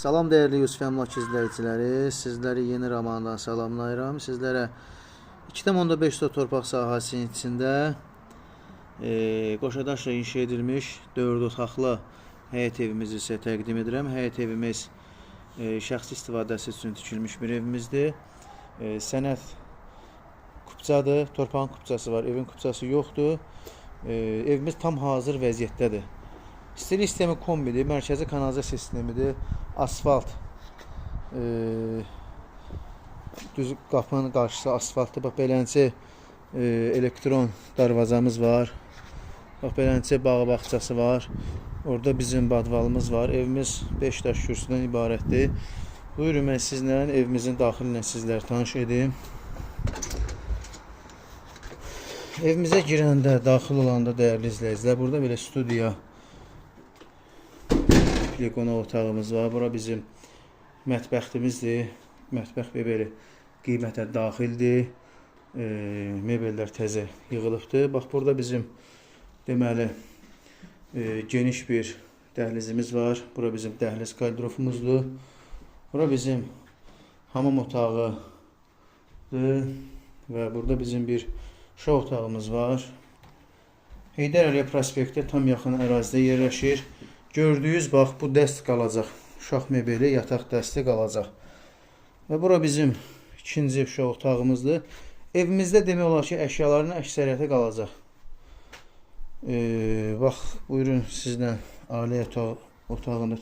Salam değerli Yusuf Əmlak izləyiciləri, sizləri yeni romandan salamlayıram. Sizlərə 2,5 torpaq sahəsinin içində qoşadaşla inşa edilmiş 4 otaqlı həyət evimizi sizə təqdim edirəm. Həyət evimiz şəxsi istifadəsi üçün tikilmiş bir evimizdir. Sənəd kupçadır, torpağın kupçası var, evin kupçası yoxdur. Evimiz tam hazır vəziyyətdədir. İstilik sistemi kombidir, mərkəzi kanalizasiya sistemidir, asfalt, düz qapının qarşısı asfaltdır. Bax, beləncə elektron darvazamız var. Bax, beləncə bağı bağçası var. Orada bizim badvalımız var. Evimiz 5 daş kürsüdən ibarətdir. Buyurun, mən sizlə evimizin daxili ilə sizləri tanış edim. Evimizə girəndə, daxil olanda dəyərli izləyicilər, burada belə studiya, qonaq otağımız var. Bura bizim mətbəximizdir. Mətbəx belə qiymətə daxildir. Mebellər təzə yığılıbdır. Bax, burada bizim deməli geniş bir dəhlizimiz var. Bura bizim dəhliz koridorumuzdur. Bura bizim hamam otağıdır və burada bizim bir uşaq otağımız var. Heydər Əliyev prospektə tam yaxın ərazidə yerləşir. Gördüyünüz, bax, bu dəst qalacaq. Uşaq mebeli, yataq dəsti qalacaq. Və bura bizim ikinci uşaq otağımızdır. Evimizdə demək olar ki, əşyaların əksəriyyəti qalacaq. Bax, buyurun sizlə ailə yataq otağını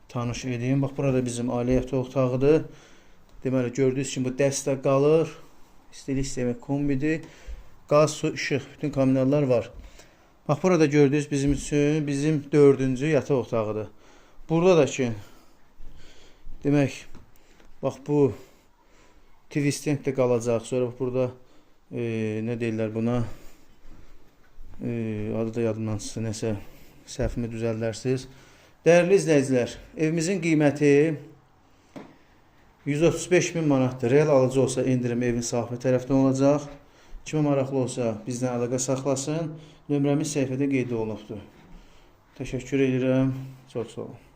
tanış edeyim. Bax, burada bizim ailə yataq otağıdır. Deməli, gördüyünüz kimi bu dəstə qalır. İstilik sistemi kombidir. Qaz, su, işıq, bütün kommunallar var. Bax, burada gördüyünüz bizim üçün bizim 4-cü yataq otağıdır. Burada da ki, demək, bax, bu TV stand də qalacaq. Sonra burada nə deyirlər buna? Adı da yadımdan çıxsın, nəsə səhvimi düzəldərsiniz. Dəyərli izləyicilər, evimizin qiyməti 135.000 manatdır. Real alıcı olsa indirim evin sahibi tərəfdən olacaq. Kimə maraqlı olsa bizdən əlaqə saxlasın. Nömrəmiz səhifədə qeyd olunubdur. Təşəkkür edirəm. Çox sağ olun.